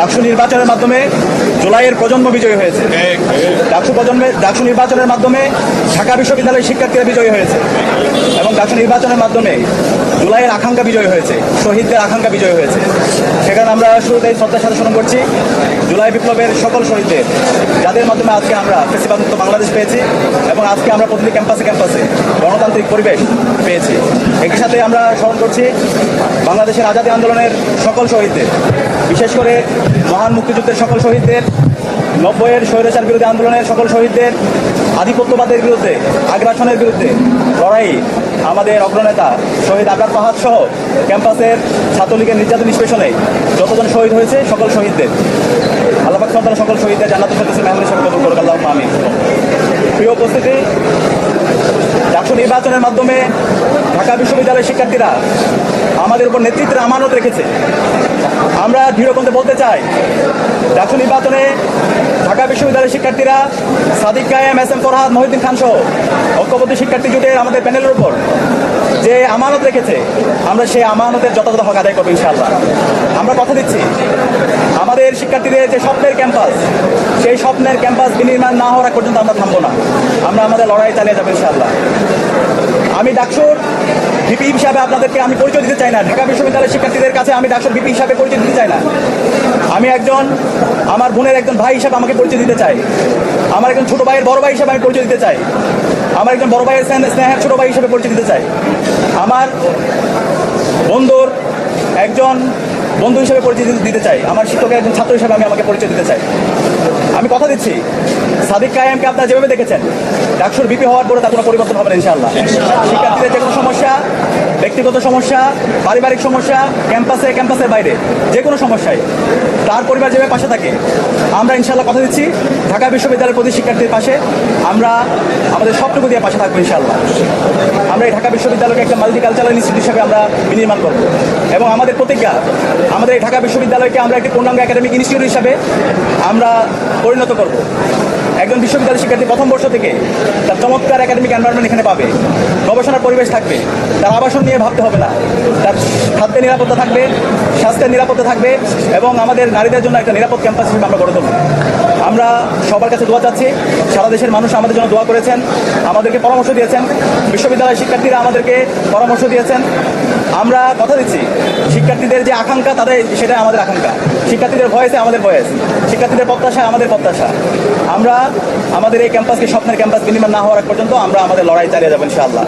ডাকসু নির্বাচনের মাধ্যমে জুলাইয়ের প্রজন্ম বিজয়ী হয়েছে। ডাকসু নির্বাচনের মাধ্যমে ঢাকা বিশ্ববিদ্যালয়ের শিক্ষার্থীরা বিজয়ী হয়েছে এবং ডাকসু নির্বাচনের মাধ্যমে জুলাইয়ের আকাঙ্ক্ষা বিজয়ী হয়েছে, শহীদদের আকাঙ্ক্ষা বিজয়ী হয়েছে। সেখানে আমরা শুরুতেই শ্রদ্ধার সাথে স্মরণ করছি জুলাই বিপ্লবের সকল শহীদদের, যাদের মাধ্যমে আজকে আমরা ফ্যাসিবাদমুক্ত বাংলাদেশ পেয়েছি এবং আজকে আমরা প্রতিটি ক্যাম্পাসে ক্যাম্পাসে গণতান্ত্রিক পরিবেশ পেয়েছি। একই সাথে আমরা স্মরণ করছি বাংলাদেশের আজাদী আন্দোলনের সকল শহীদদের, বিশেষ করে মহান মুক্তিযুদ্ধের সকল শহীদদের, 90-এর স্বৈরাচার বিরোধী আন্দোলনের সকল শহীদদের, আধিপত্যবাদের বিরুদ্ধে, আগ্রাসনের বিরুদ্ধে লড়াই আমাদের অগ্রনেতা শহীদ আবরার ফাহাদ সহ ক্যাম্পাসের ছাত্রলীগের নির্যাতন নিষ্পেষণে যতজন শহীদ হয়েছে সকল শহীদদের আল্লাহ পাক তাআলা সকল শহীদদের জান্নাতুল ফেরদৌসের মেহমান হিসেবে কবুল করুক, আল্লাহুম্মা আমিন। প্রিয় উপস্থিতি, ডাকসু নির্বাচনের মাধ্যমে ঢাকা বিশ্ববিদ্যালয়ের শিক্ষার্থীরা আমাদের উপর নেতৃত্বের আমানত রেখেছে। আমরা দৃঢ়কণ্ঠে বলতে চাই, ডাকসু নির্বাচনে ঢাকা বিশ্ববিদ্যালয়ের শিক্ষার্থীরা সাদিক কায়েম, এস এম ফরহাদ, মহিউদ্দিন খান সহ ঐক্যবদ্ধ শিক্ষার্থী জোটের আমাদের প্যানেলের উপর যে আমানত রেখেছে, আমরা সেই আমানতের যথাযথ হক আদায় করবো ইনশাআল্লাহ। আমরা কথা দিচ্ছি, আমাদের শিক্ষার্থীদের যে স্বপ্নের ক্যাম্পাস, সেই স্বপ্নের ক্যাম্পাস বিনির্মাণ না হওয়ার পর্যন্ত আমরা থামবো না, আমরা আমাদের লড়াই চালিয়ে যাবো ইনশাআল্লাহ। আমি ডাকসুর ভিপি হিসাবে আপনাদেরকে আমি পরিচয় দিতে চাই না, ঢাকা বিশ্ববিদ্যালয়ের শিক্ষার্থীদের কাছে আমি ডাকসুর ভিপি হিসাবে পরিচয় দিতে চাই না। আমি একজন আমার বোনের একজন ভাই হিসাবে আমাকে পরিচয় দিতে চাই, আমার একজন ছোট ভাইয়ের বড় ভাই হিসাবে আমি পরিচয় দিতে চাই, আমার একজন বড় ভাইয়ের স্নেহের ছোট ভাই হিসাবে পরিচয় দিতে চাই, আমার বন্ধুর একজন বন্ধু হিসেবে পরিচয় দিতে চাই, আমার শিক্ষকের একজন ছাত্র হিসেবে আমি আমাকে পরিচয় দিতে চাই। আমি কথা দিচ্ছি, সাদিক কায়েমকে আপনারা যেভাবে দেখেছেন ডাকসুর ভিপি হওয়ার পরে তার কোনো পরিবর্তন হবে না ইনশাআল্লাহ। শিক্ষার্থীদের যে কোনো সমস্যা, ব্যক্তিগত সমস্যা, পারিবারিক সমস্যা, ক্যাম্পাসের বাইরে যে কোনো সমস্যায় তার পরিবার যেভাবে পাশে থাকে, আমরা ইনশাআল্লাহ কথা দিচ্ছি ঢাকা বিশ্ববিদ্যালয়ের প্রতি শিক্ষার্থীর পাশে আমরা আমাদের সবটুকু দিয়ে পাশে থাকবো ইনশাআল্লাহ। আমরা এই ঢাকা বিশ্ববিদ্যালয়কে একটা মাল্টিকালচারাল ইনস্টিটিউট হিসেবে আমরা বিনির্মাণ করব এবং আমাদের প্রতিজ্ঞা, আমাদের এই ঢাকা বিশ্ববিদ্যালয়কে আমরা একটি পূর্ণাঙ্গ একাডেমিক ইনস্টিটিউট হিসাবে আমরা পরিণত করব। একজন বিশ্ববিদ্যালয় শিক্ষার্থী প্রথম বর্ষ থেকে তার চমৎকার একাডেমিক এনভায়রনমেন্ট এখানে পাবে, গবেষণার পরিবেশ থাকবে, তার আবাসন নিয়ে ভাবতে হবে না, তার খাদ্যের নিরাপত্তা থাকবে, স্বাস্থ্যের নিরাপত্তা থাকবে এবং আমাদের নারীদের জন্য একটা নিরাপদ ক্যাম্পাস হিসেবে আমরা গড়ে তুলব। আমরা সবার কাছে দোয়া চাচ্ছি, সারা দেশের মানুষ আমাদের জন্য দোয়া করেছেন, আমাদেরকে পরামর্শ দিয়েছেন, বিশ্ববিদ্যালয়ের শিক্ষার্থীরা আমাদেরকে পরামর্শ দিয়েছেন। আমরা কথা দিচ্ছি শিক্ষার্থীদের যে আকাঙ্ক্ষা, তাদের সেটাই আমাদের আকাঙ্ক্ষা, শিক্ষার্থীদের ভয়েসে আমাদের ভয়েস, শিক্ষার্থীদের প্রত্যাশা আমাদের প্রত্যাশা। আমরা আমাদের এই ক্যাম্পাসকে স্বপ্নের ক্যাম্পাস বিনির্মাণ না হওয়ার পর্যন্ত আমরা আমাদের লড়াই চালিয়ে যাবো ইনশাআল্লাহ।